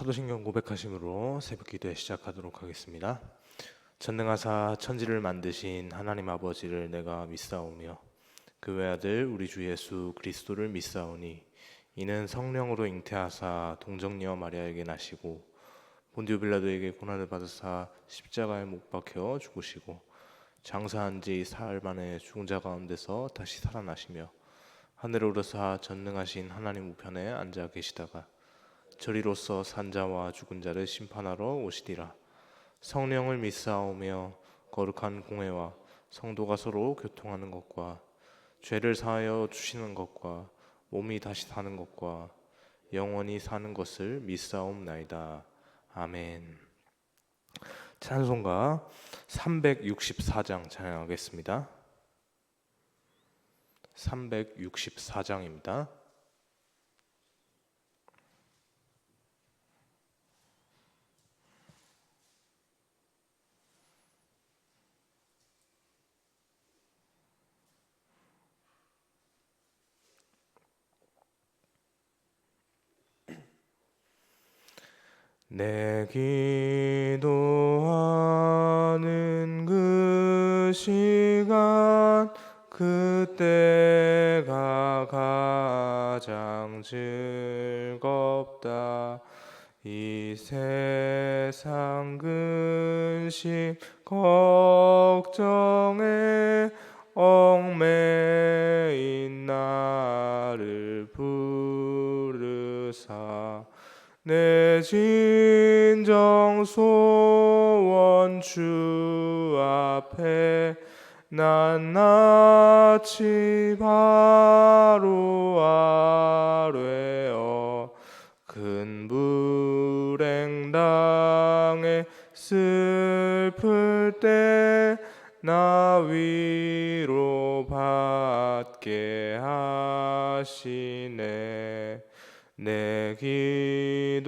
사도신경 고백하심으로 새벽 기도에 시작하도록 하겠습니다. 전능하사 천지를 만드신 하나님 아버지를 내가 믿사오며 그 외아들 우리 주 예수 그리스도를 믿사오니 이는 성령으로 잉태하사 동정녀 마리아에게 나시고 본디오 빌라도에게 고난을 받으사 십자가에 못 박혀 죽으시고 장사한 지 사흘 만에 죽은 자 가운데서 다시 살아나시며 하늘에 오르사 전능하신 하나님 우편에 앉아 계시다가 저리로서 산자와 죽은 자를 심판하러 오시리라. 성령을 믿사오며 거룩한 공회와 성도가 서로 교통하는 것과 죄를 사하여 주시는 것과 몸이 다시 사는 것과 영원히 사는 것을 믿사옵나이다. 아멘. 찬송가 364장 찬양하겠습니다. 364장입니다. 내 기도하는 그 시간 그때가 가장 즐겁다. 이 세상 근심 걱정에 얽매인 나를 부르사 내 진정 소원 주 앞에 낱낱이 바로 아뢰어 큰 불행 당해 슬플 때 나 위로 받게 하시네. 내 기도하는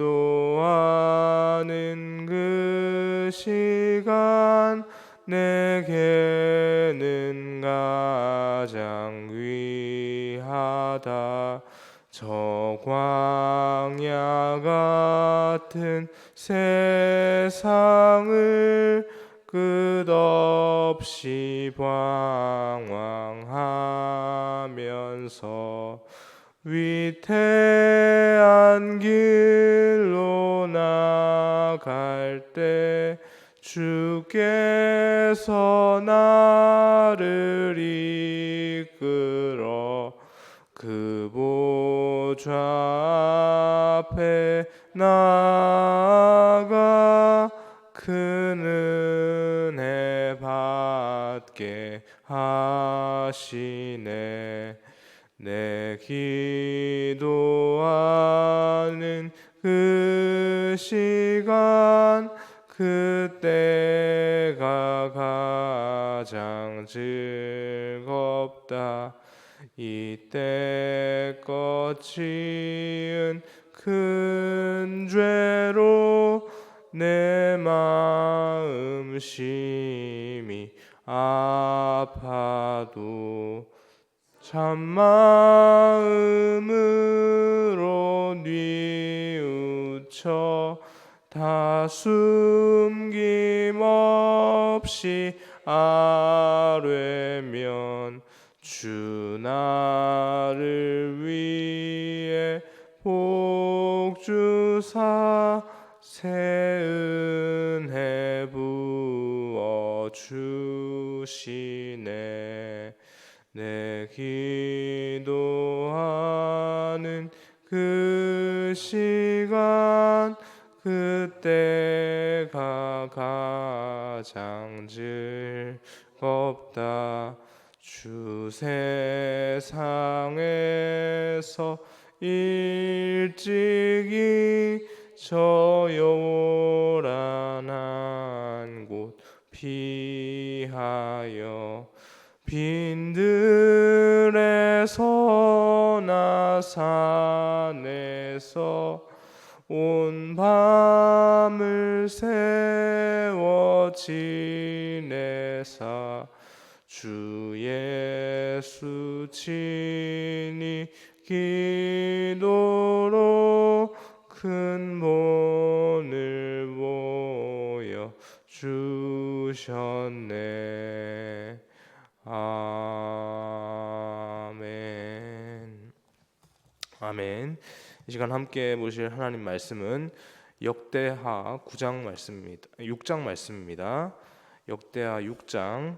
그 시간 내게는 가장 귀하다. 저 광야 같은 세상을 끝없이 방황하면서 위태한 길로 나갈 때 주께서 나를 이끌어 그 보좌 앞에 나아가 큰 은혜 받게 하시네. 내 기도하는 그 시간 그때가 가장 즐겁다. 이때껏 지은 큰 죄로 내 마음 심히 아파도 참마음으로 뉘우쳐 다 숨김없이 아뢰면 주 나를 위해 복 주사 새 은혜 부어 주시네. 내 기도하는 그 시간 그때가 가장 즐겁다. 주 세상에서 일찍이 저 요란한 곳 피하여 빈들에서나 산에서 온 밤을 세워 지내사 주 예수 친히 기도로 그 큰 본을 보여 주셨네. 아멘. 아멘. 이 시간 함께 보실 하나님 말씀은 역대하 9장 말씀입니다. 6장 말씀입니다. 역대하 6장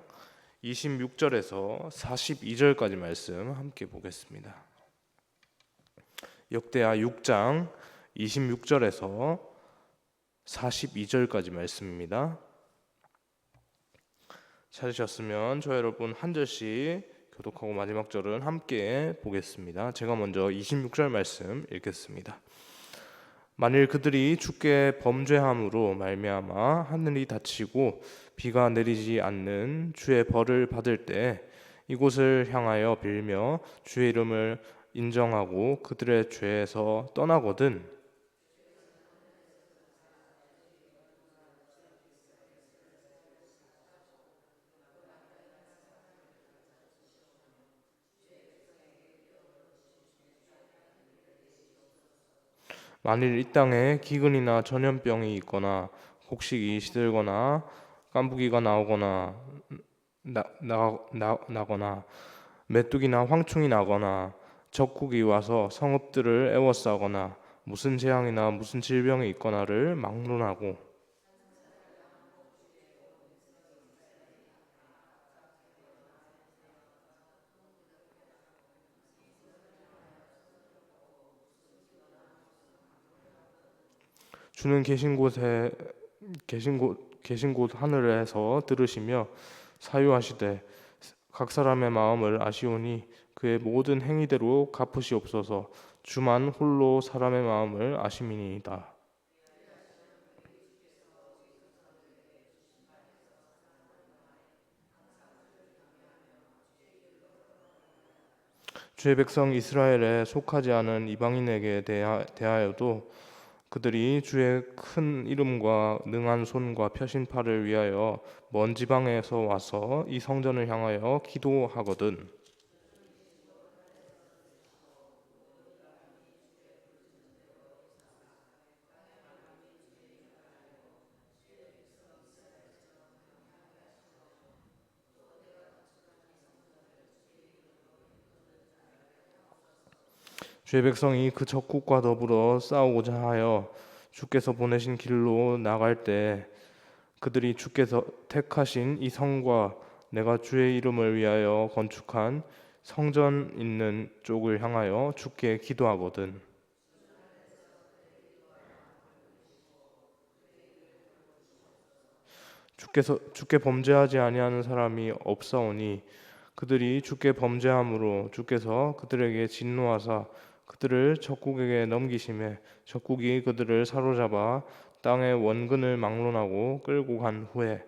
26절에서 42절까지 말씀 함께 보겠습니다. 역대하 6장 26절에서 42절까지 말씀입니다. 찾으셨으면 저 여러분 한 절씩 교독하고 마지막 절은 함께 보겠습니다. 제가 먼저 26절 말씀 읽겠습니다. 만일 그들이 주께 범죄함으로 말미암아 하늘이 닫히고 비가 내리지 않는 주의 벌을 받을 때 이곳을 향하여 빌며 주의 이름을 인정하고 그들의 죄에서 떠나거든 만일 이 땅에 기근이나 전염병이 있거나 곡식이 시들거나 깐부기가 나거나 메뚜기나 황충이 나거나 적국이 와서 성읍들을 에워싸거나 무슨 재앙이나 무슨 질병이 있거나를 막론하고 주는 계신 곳 하늘에서 들으시며 사유하시되 각 사람의 마음을 아시오니 그의 모든 행위대로 갚으시옵소서. 주만 홀로 사람의 마음을 아심이니이다. 주의 백성 이스라엘에 속하지 않은 이방인에게 대하여도 그들이 주의 큰 이름과 능한 손과 펴신 팔을 위하여 먼 지방에서 와서 이 성전을 향하여 기도하거든 주의 백성이 그 적국과 더불어 싸우고자 하여 주께서 보내신 길로 나갈 때 그들이 주께서 택하신 이 성과 내가 주의 이름을 위하여 건축한 성전 있는 쪽을 향하여 주께 기도하거든 주께 범죄하지 아니하는 사람이 없사오니 그들이 주께 범죄함으로 주께서 그들에게 진노하사 그들을 적국에게 넘기심에 적국이 그들을 사로잡아 땅의 원근을 막론하고 끌고 간 후에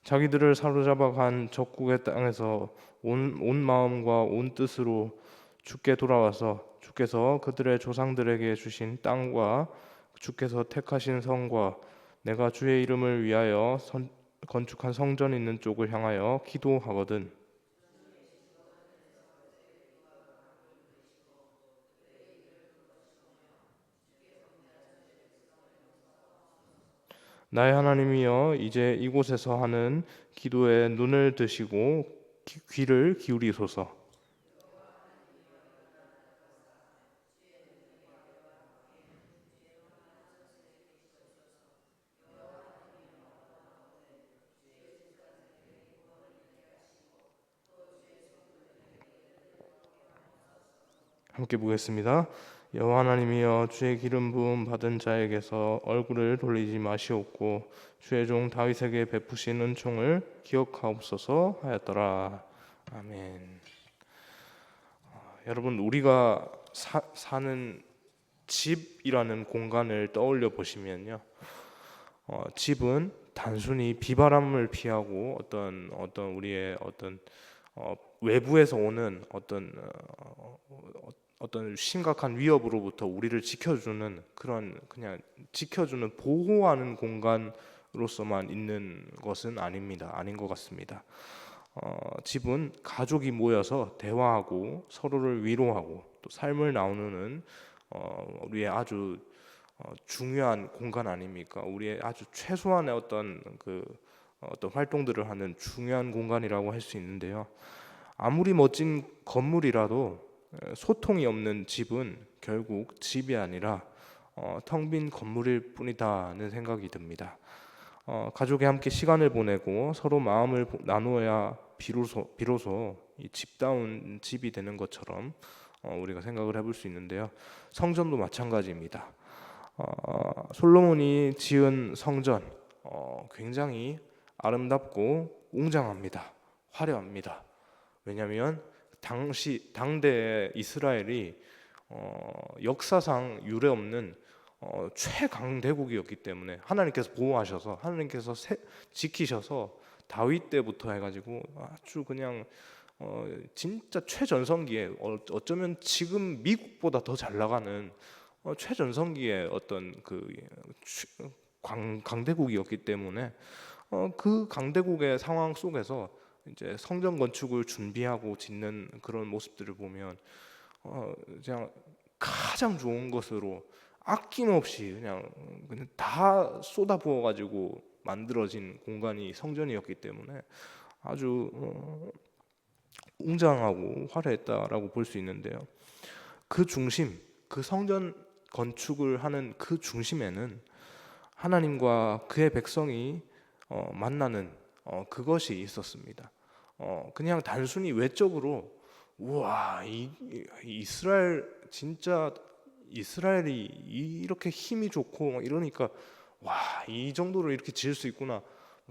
자기들을 사로잡아 간 적국의 땅에서 온 마음과 온 뜻으로 주께 돌아와서 주께서 그들의 조상들에게 주신 땅과 주께서 택하신 성과 내가 주의 이름을 위하여 건축한 성전 있는 쪽을 향하여 기도하거든 나의 하나님이여 이제 이곳에서 하는 기도에 눈을 드시고 귀를 기울이소서. 함께 보겠습니다. 여호와 하나님이여 주의 기름 부음 받은 자에게서 얼굴을 돌리지 마시옵고 주의 종 다윗에게 베푸신 은총을 기억하옵소서 하였더라. 아멘. 여러분 우리가 사는 집이라는 공간을 떠올려 보시면요, 집은 단순히 비바람을 피하고 어떤 우리의 어떤 외부에서 오는 어떤 어떤 심각한 위협으로부터 우리를 지켜주는 그런 그냥 지켜주는 보호하는 공간으로서만 있는 것은 아닙니다. 아닌 것 같습니다. 집은 가족이 모여서 대화하고 서로를 위로하고 또 삶을 나누는 우리의 아주 중요한 공간 아닙니까? 우리의 아주 최소한의 어떤 활동들을 하는 중요한 공간이라고 할 수 있는데요. 아무리 멋진 건물이라도 소통이 없는 집은 결국 집이 아니라 텅 빈 건물일 뿐이다는 생각이 듭니다. 가족이 함께 시간을 보내고 서로 마음을 나누어야 비로소 이 집다운 집이 되는 것처럼 우리가 생각을 해볼 수 있는데요. 성전도 마찬가지입니다. 솔로몬이 지은 성전 굉장히 아름답고 웅장합니다. 화려합니다. 왜냐하면 당대 이스라엘이 역사상 유례없는 최강대국이었기 때문에 하나님께서 보호하셔서 하나님께서 지키셔서 다윗 때부터 해가지고 아주 그냥 진짜 최전성기에 어쩌면 지금 미국보다 더 잘 나가는 최전성기의 어떤 강대국이었기 때문에 그 강대국의 상황 속에서 이제 성전 건축을 준비하고 짓는 그런 모습들을 보면 그냥 가장 좋은 것으로 아낌없이 그냥 다 쏟아부어 가지고 만들어진 공간이 성전이었기 때문에 아주 웅장하고 화려했다라고 볼 수 있는데요. 그 중심, 그 성전 건축을 하는 그 중심에는 하나님과 그의 백성이 만나는 그것이 있었습니다. 그냥 단순히 외적으로 우와 이스라엘 진짜 이스라엘이 이렇게 힘이 좋고 이러니까 와 이 정도로 이렇게 지을 수 있구나.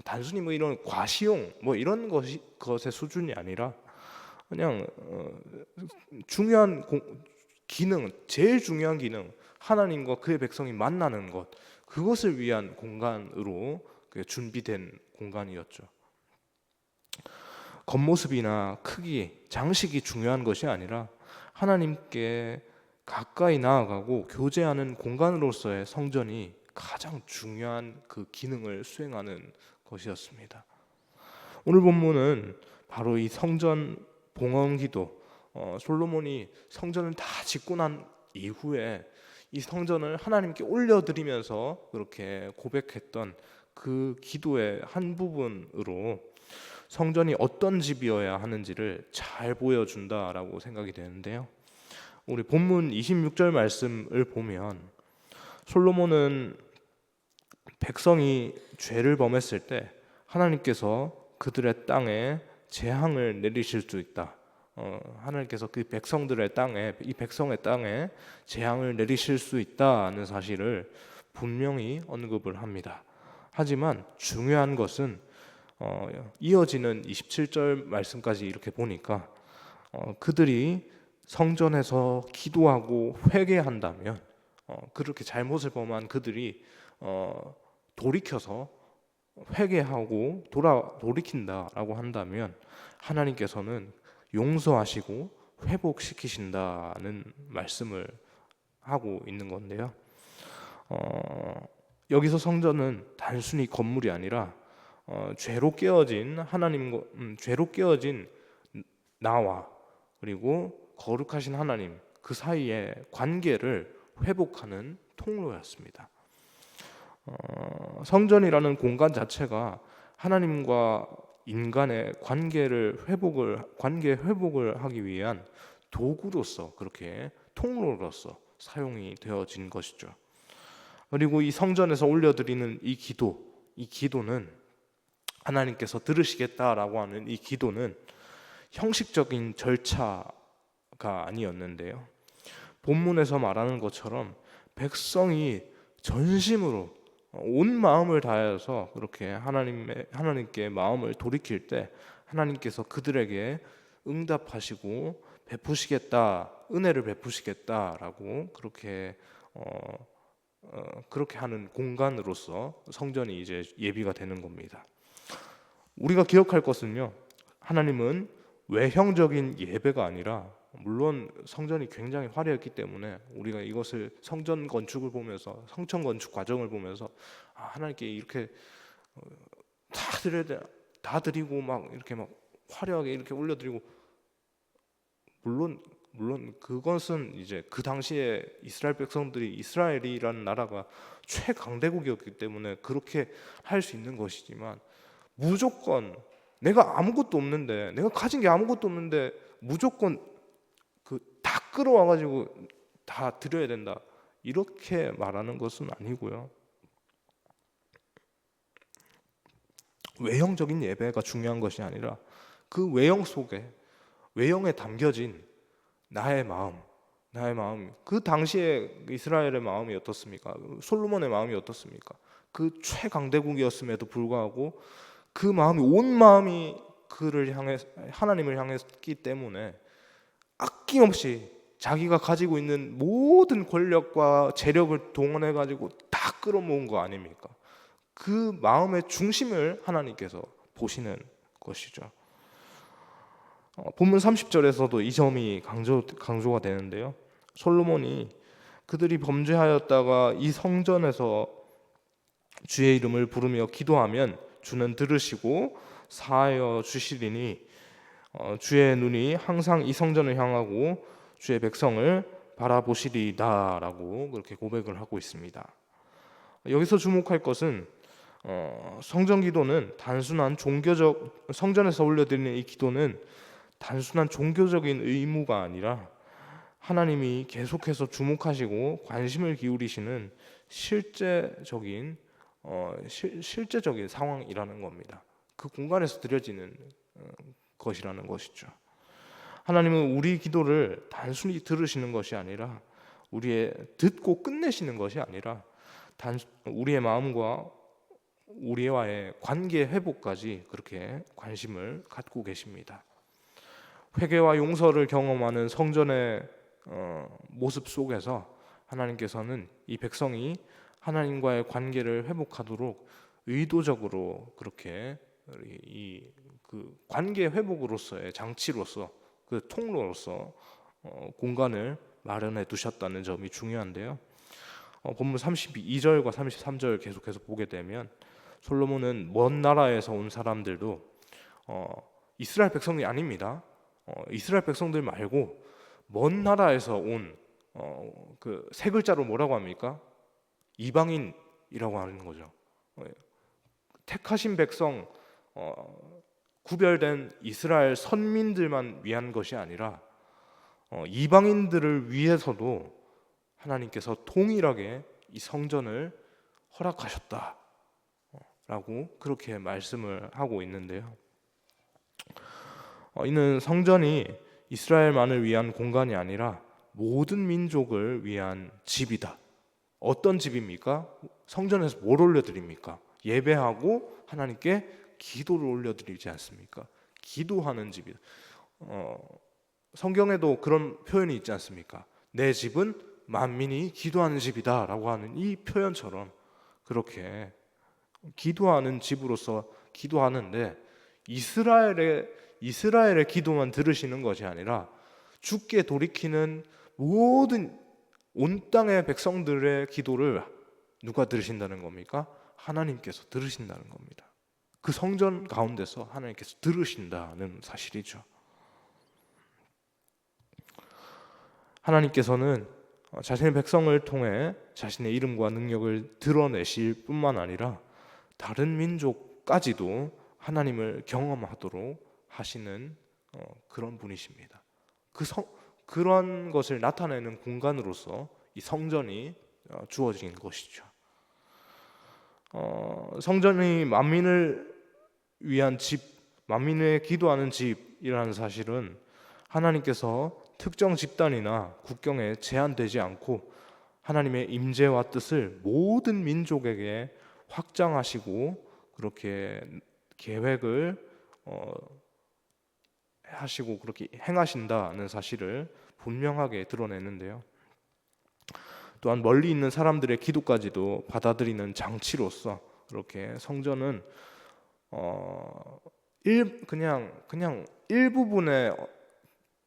단순히 뭐 이런 과시용 뭐 이런 것의 수준이 아니라 그냥 중요한 기능, 제일 중요한 기능, 하나님과 그의 백성이 만나는 것, 그것을 위한 공간으로 준비된 공간이었죠. 겉모습이나 크기, 장식이 중요한 것이 아니라 하나님께 가까이 나아가고 교제하는 공간으로서의 성전이 가장 중요한 그 기능을 수행하는 것이었습니다. 오늘 본문은 바로 이 성전 봉헌기도, 솔로몬이 성전을 다 짓고 난 이후에 이 성전을 하나님께 올려드리면서 그렇게 고백했던 그 기도의 한 부분으로 성전이 어떤 집이어야 하는지를 잘 보여준다라고 생각이 되는데요. 우리 본문 26절 말씀을 보면 솔로몬은 백성이 죄를 범했을 때 하나님께서 그들의 땅에 재앙을 내리실 수 있다. 하나님께서 그 백성들의 땅에, 이 백성의 땅에 재앙을 내리실 수 있다는 사실을 분명히 언급을 합니다. 하지만 중요한 것은 이어지는 27절 말씀까지 이렇게 보니까 그들이 성전에서 기도하고 회개한다면 그렇게 잘못을 범한 그들이 돌이켜서 회개하고 돌이킨다라고 한다면 하나님께서는 용서하시고 회복시키신다는 말씀을 하고 있는 건데요. 여기서 성전은 단순히 건물이 아니라 죄로 깨어진 죄로 깨어진 나와 그리고 거룩하신 하나님 그 사이의 관계를 회복하는 통로였습니다. 성전이라는 공간 자체가 하나님과 인간의 관계 회복을 하기 위한 도구로서 그렇게 통로로서 사용이 되어진 것이죠. 그리고 이 성전에서 올려드리는 이 기도는 하나님께서 들으시겠다라고 하는 이 기도는 형식적인 절차가 아니었는데요. 본문에서 말하는 것처럼 백성이 전심으로 온 마음을 다해서 그렇게 하나님께 마음을 돌이킬 때 하나님께서 그들에게 응답하시고 은혜를 베푸시겠다라고 그렇게 하는 공간으로서 성전이 이제 예비가 되는 겁니다. 우리가 기억할 것은요, 하나님은 외형적인 예배가 아니라 물론 성전이 굉장히 화려했기 때문에 우리가 이것을 성전 건축을 보면서 성전 건축 과정을 보면서 하나님께 이렇게 다 드려야 돼, 다 드리고 막 이렇게 막 화려하게 이렇게 올려드리고, 물론 그것은 이제 그 당시에 이스라엘 백성들이, 이스라엘이라는 나라가 최강대국이었기 때문에 그렇게 할 수 있는 것이지만, 무조건 내가 아무것도 없는데, 내가 가진 게 아무것도 없는데 무조건 그 다 끌어와 가지고 다 드려야 된다, 이렇게 말하는 것은 아니고요. 외형적인 예배가 중요한 것이 아니라 그 외형 속에, 외형에 담겨진 나의 마음, 그 당시에 이스라엘의 마음이 어떻습니까? 솔로몬의 마음이 어떻습니까? 그 최강대국이었음에도 불구하고 그 마음이, 온 마음이 그를 향해, 하나님을 향했기 때문에 아낌없이 자기가 가지고 있는 모든 권력과 재력을 동원해 가지고 다 끌어모은 거 아닙니까? 그 마음의 중심을 하나님께서 보시는 것이죠. 본문 30절에서도 이 점이 강조가 되는데요. 솔로몬이 그들이 범죄하였다가 이 성전에서 주의 이름을 부르며 기도하면 주는 들으시고 사하여 주시리니 주의 눈이 항상 이 성전을 향하고 주의 백성을 바라보시리이다 라고 그렇게 고백을 하고 있습니다. 여기서 주목할 것은 성전 기도는 단순한 종교적, 성전에서 올려드리는 이 기도는 단순한 종교적인 의무가 아니라 하나님이 계속해서 주목하시고 관심을 기울이시는 실제적인 상황이라는 겁니다. 그 공간에서 드려지는 것이라는 것이죠. 하나님은 우리 기도를 단순히 들으시는 것이 아니라, 우리의 듣고 끝내시는 것이 아니라 우리의 마음과 우리와의 관계 회복까지 그렇게 관심을 갖고 계십니다. 회개와 용서를 경험하는 성전의 모습 속에서 하나님께서는 이 백성이 하나님과의 관계를 회복하도록 의도적으로 그렇게 그 관계 회복으로서의 장치로서, 그 통로로서 공간을 마련해 두셨다는 점이 중요한데요. 본문 32절과 33절 계속해서 보게 되면 솔로몬은 먼 나라에서 온 사람들도 이스라엘 백성이 아닙니다. 이스라엘 백성들 말고 먼 나라에서 온 그 세 글자로 뭐라고 합니까? 이방인이라고 하는 거죠. 택하신 백성, 구별된 이스라엘 선민들만 위한 것이 아니라 이방인들을 위해서도 하나님께서 동일하게 이 성전을 허락하셨다라고 그렇게 말씀을 하고 있는데요. 이는 성전이 이스라엘만을 위한 공간이 아니라 모든 민족을 위한 집이다. 어떤 집입니까? 성전에서 뭘 올려드립니까? 예배하고 하나님께 기도를 올려드리지 않습니까? 기도하는 집이다. 성경에도 그런 표현이 있지 않습니까? 내 집은 만민이 기도하는 집이다 라고 하는 이 표현처럼 그렇게 기도하는 집으로서 기도하는데, 이스라엘의 기도만 들으시는 것이 아니라 주께 돌이키는 모든 온 땅의 백성들의 기도를 누가 들으신다는 겁니까? 하나님께서 들으신다는 겁니다. 그 성전 가운데서 하나님께서 들으신다는 사실이죠. 하나님께서는 자신의 백성을 통해 자신의 이름과 능력을 드러내실 뿐만 아니라 다른 민족까지도 하나님을 경험하도록 하시는 그런 분이십니다. 그런 것을 나타내는 공간으로서 이 성전이 주어진 것이죠. 성전이 만민을 위한 집, 만민을 기도하는 집이라는 사실은 하나님께서 특정 집단이나 국경에 제한되지 않고 하나님의 임재와 뜻을 모든 민족에게 확장하시고 그렇게 계획을 하시고 그렇게 행하신다는 사실을 분명하게 드러내는데요. 또한 멀리 있는 사람들의 기도까지도 받아들이는 장치로서 그렇게 성전은 그냥 일부분의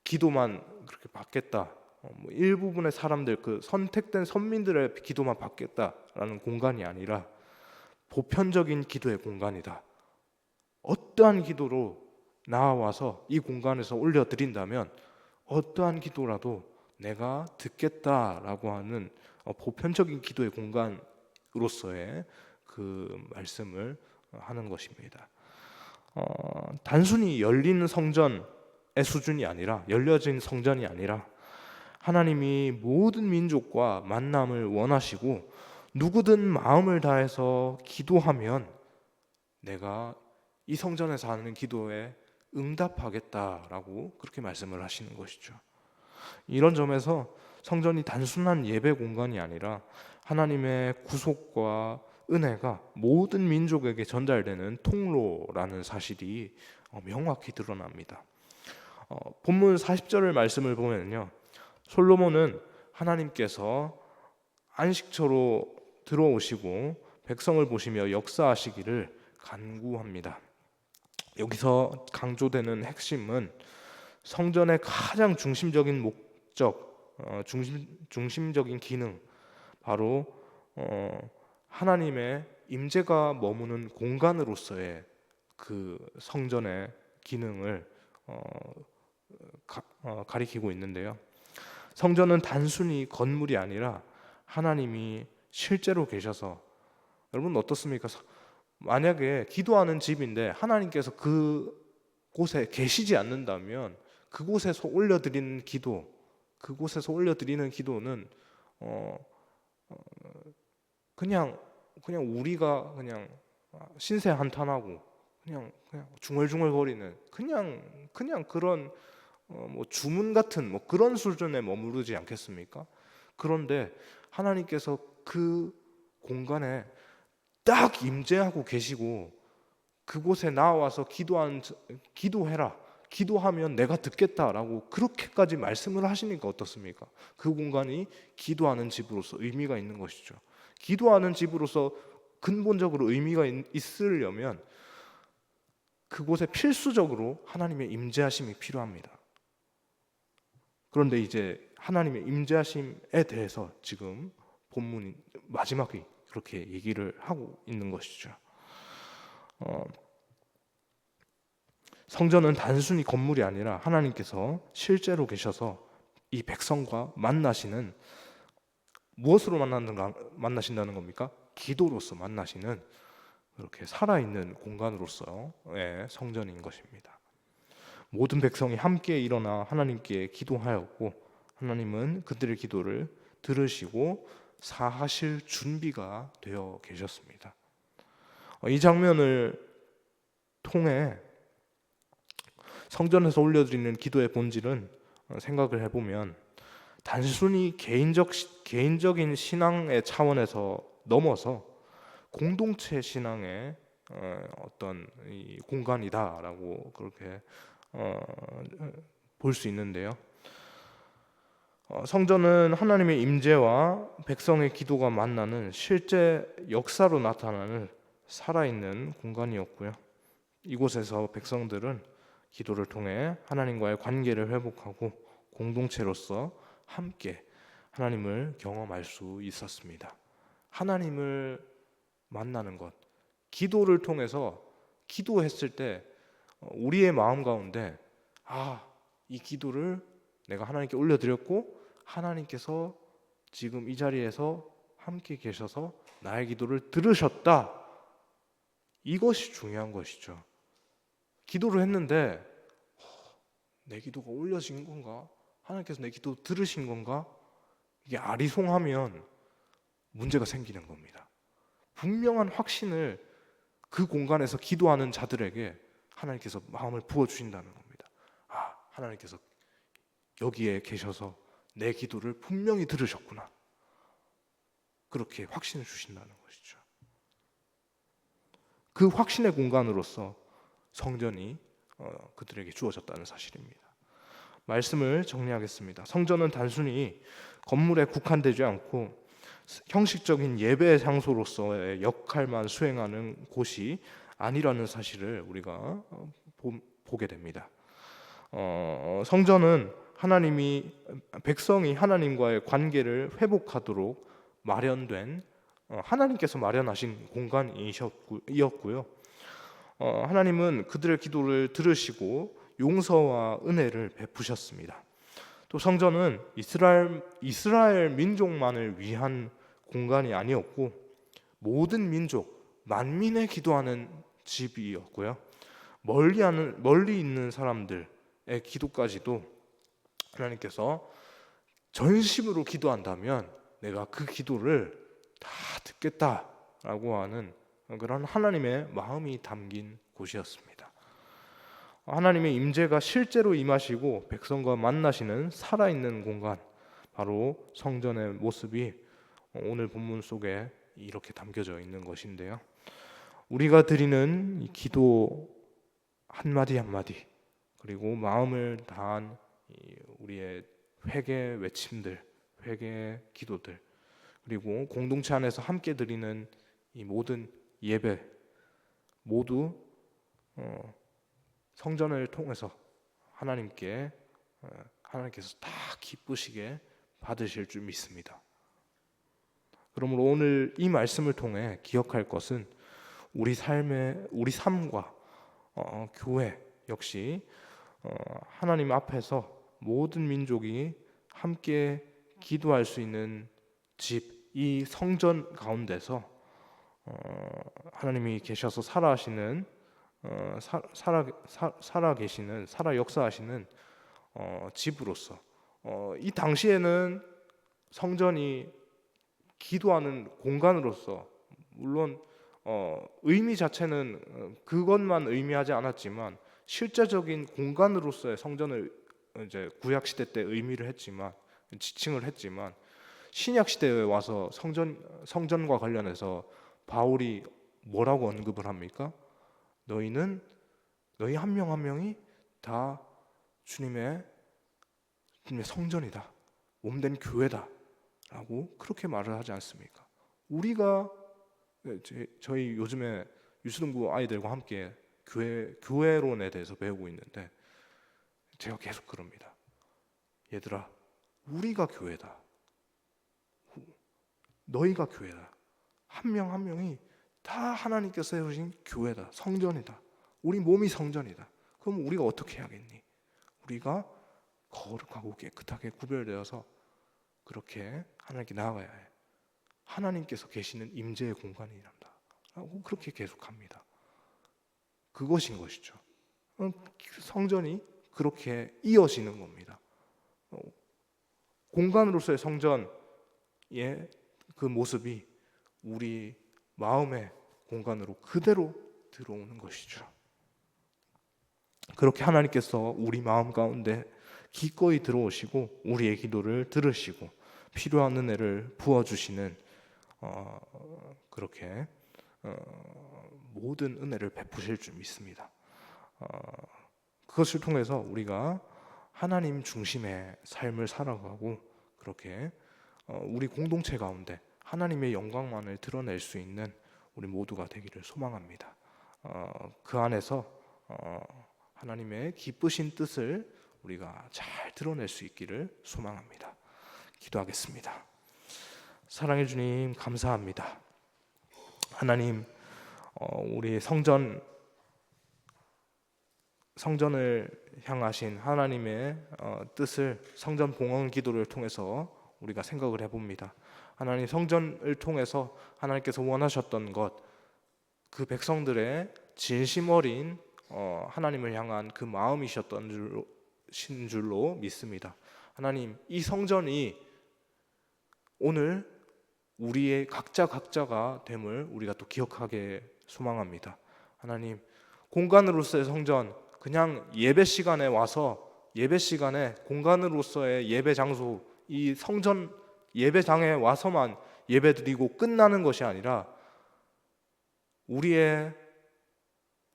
기도만 그렇게 받겠다. 뭐 일부분의 사람들, 그 선택된 선민들의 기도만 받겠다라는 공간이 아니라 보편적인 기도의 공간이다. 어떠한 기도로 나와서 이 공간에서 올려드린다면 어떠한 기도라도 내가 듣겠다라고 하는 보편적인 기도의 공간으로서의 그 말씀을 하는 것입니다. 단순히 열린 성전의 수준이 아니라, 열려진 성전이 아니라 하나님이 모든 민족과 만남을 원하시고 누구든 마음을 다해서 기도하면 내가 이 성전에서 하는 기도에 응답하겠다라고 그렇게 말씀을 하시는 것이죠. 이런 점에서 성전이 단순한 예배 공간이 아니라 하나님의 구속과 은혜가 모든 민족에게 전달되는 통로라는 사실이 명확히 드러납니다. 본문 40절의 말씀을 보면요, 솔로몬은 하나님께서 안식처로 들어오시고 백성을 보시며 역사하시기를 간구합니다. 여기서 강조되는 핵심은 성전의 가장 중심적인 목적, 중심적인 기능, 바로 하나님의 임재가 머무는 공간으로서의 그 성전의 기능을 가리키고 있는데요. 성전은 단순히 건물이 아니라 하나님이 실제로 계셔서, 여러분 어떻습니까? 만약에 기도하는 집인데 하나님께서 그곳에 계시지 않는다면 그곳에서 올려드리는 기도는 그냥 우리가 그냥 신세 한탄하고 그냥 중얼중얼거리는 그냥 그런 뭐 주문 같은 뭐 그런 수준에 머무르지 않겠습니까? 그런데 하나님께서 그 공간에 딱 임재하고 계시고 그곳에 나와서 기도해라, 기도하면 내가 듣겠다라고 그렇게까지 말씀을 하시니까 어떻습니까? 그 공간이 기도하는 집으로서 의미가 있는 것이죠. 기도하는 집으로서 근본적으로 의미가 있으려면 그곳에 필수적으로 하나님의 임재하심이 필요합니다. 그런데 이제 하나님의 임재하심에 대해서 지금 본문 마지막에 그렇게 얘기를 하고 있는 것이죠. 성전은 단순히 건물이 아니라 하나님께서 실제로 계셔서 이 백성과 만나시는, 무엇으로 만나신다는 겁니까? 기도로서 만나시는, 그렇게 살아있는 공간으로서의 성전인 것입니다. 모든 백성이 함께 일어나 하나님께 기도하였고 하나님은 그들의 기도를 들으시고 사하실 준비가 되어 계셨습니다. 이 장면을 통해 성전에서 올려드리는 기도의 본질은 생각을 해보면 단순히 개인적인 신앙의 차원에서 넘어서 공동체 신앙의 어떤 이 공간이다라고 그렇게 볼 수 있는데요. 성전은 하나님의 임재와 백성의 기도가 만나는 실제 역사로 나타나는 살아있는 공간이었고요. 이곳에서 백성들은 기도를 통해 하나님과의 관계를 회복하고 공동체로서 함께 하나님을 경험할 수 있었습니다. 하나님을 만나는 것, 기도를 통해서 기도했을 때 우리의 마음 가운데 이 기도를 내가 하나님께 올려드렸고 하나님께서 지금 이 자리에서 함께 계셔서 나의 기도를 들으셨다. 이것이 중요한 것이죠. 기도를 했는데 내 기도가 올려진 건가? 하나님께서 내 기도 들으신 건가? 이게 아리송하면 문제가 생기는 겁니다. 분명한 확신을 그 공간에서 기도하는 자들에게 하나님께서 마음을 부어주신다는 겁니다. 하나님께서 여기에 계셔서 내 기도를 분명히 들으셨구나. 그렇게 확신을 주신다는 것이죠. 그 확신의 공간으로서 성전이 그들에게 주어졌다는 사실입니다. 말씀을 정리하겠습니다. 성전은 단순히 건물에 국한되지 않고 형식적인 예배 장소로서의 역할만 수행하는 곳이 아니라는 사실을 우리가 보게 됩니다. 성전은 하나님이 백성이 하나님과의 관계를 회복하도록 마련된 하나님께서 마련하신 공간이었고요. 하나님은 그들의 기도를 들으시고 용서와 은혜를 베푸셨습니다. 또 성전은 이스라엘 민족만을 위한 공간이 아니었고 모든 민족, 만민의 기도하는 집이었고요. 멀리 있는 사람들의 기도까지도 하나님께서 전심으로 기도한다면 내가 그 기도를 다 듣겠다라고 하는 그런 하나님의 마음이 담긴 곳이었습니다. 하나님의 임재가 실제로 임하시고 백성과 만나시는 살아있는 공간, 바로 성전의 모습이 오늘 본문 속에 이렇게 담겨져 있는 것인데요. 우리가 드리는 이 기도 한마디 한마디, 그리고 마음을 다한 우리의 회개 외침들, 회개 기도들, 그리고 공동체 안에서 함께 드리는 이 모든 예배 모두 성전을 통해서 하나님께서 다 기쁘시게 받으실 줄 믿습니다. 그러므로 오늘 이 말씀을 통해 기억할 것은 우리 삶과 교회 역시 하나님 앞에서 모든 민족이 함께 기도할 수 있는 집, 이 성전 가운데서 하나님이 계셔서 살아 계시는, 살아 역사하시는 집으로서 이 당시에는 성전이 기도하는 공간으로서 물론 의미 자체는 그것만 의미하지 않았지만 실제적인 공간으로서의 성전을 이제 구약 시대 때 의미를 했지만, 지칭을 했지만, 신약 시대에 와서 성전과 관련해서 바울이 뭐라고 언급을 합니까? 너희 한 명 한 명이 다 주님의 성전이다, 몸된 교회다라고 그렇게 말을 하지 않습니까? 우리가 저희 요즘에 유수등부 아이들과 함께 교회론에 대해서 배우고 있는데 제가 계속 그럽니다. 얘들아, 우리가 교회다. 너희가 교회다. 한 명 한 명이 다 하나님께서 세우신 교회다. 성전이다. 우리 몸이 성전이다. 그럼 우리가 어떻게 해야겠니? 우리가 거룩하고 깨끗하게 구별되어서 그렇게 하나님께 나아가야 해. 하나님께서 계시는 임재의 공간이란다 라고 그렇게 계속합니다. 그것인 것이죠. 성전이 그렇게 이어지는 겁니다. 공간으로서의 성전의 그 모습이 우리 마음의 공간으로 그대로 들어오는 것이죠. 그렇게 하나님께서 우리 마음 가운데 기꺼이 들어오시고 우리의 기도를 들으시고 필요한 은혜를 부어주시는 그렇게 모든 은혜를 베푸실 줄 믿습니다. 그것을 통해서 우리가 하나님 중심의 삶을 살아가고 그렇게 우리 공동체 가운데 하나님의 영광만을 드러낼 수 있는 우리 모두가 되기를 소망합니다. 그 안에서 하나님의 기쁘신 뜻을 우리가 잘 드러낼 수 있기를 소망합니다. 기도하겠습니다. 사랑해 주님, 감사합니다. 하나님, 우리 성전을 향하신 하나님의 뜻을 성전 봉헌 기도를 통해서 우리가 생각을 해봅니다. 하나님, 성전을 통해서 하나님께서 원하셨던 것, 그 백성들의 진심 어린 하나님을 향한 그 마음이셨던 줄로 믿습니다. 하나님, 이 성전이 오늘 우리의 각자가 됨을 우리가 또 기억하게 소망합니다. 하나님, 공간으로서의 성전, 그냥 예배 시간에 와서 예배 시간에 공간으로서의 예배 장소, 이 성전 예배장에 와서만 예배드리고 끝나는 것이 아니라 우리의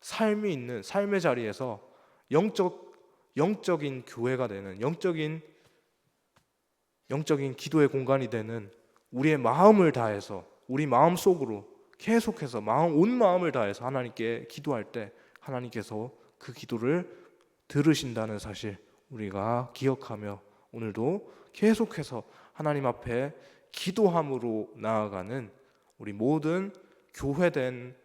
삶이 있는 삶의 자리에서 영적인 교회가 되는 영적인 기도의 공간이 되는 우리의 마음을 다해서 우리 마음 속으로 계속해서 온 마음을 다해서 하나님께 기도할 때 하나님께서 그 기도를 들으신다는 사실 우리가 기억하며 오늘도 계속해서 하나님 앞에 기도함으로 나아가는 우리 모든 교회된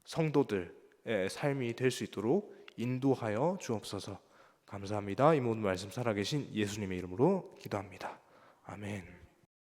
성도들의 삶이 될 수 있도록 인도하여 주옵소서. 감사합니다. 이 모든 말씀 살아계신 예수님의 이름으로 기도합니다. 아멘.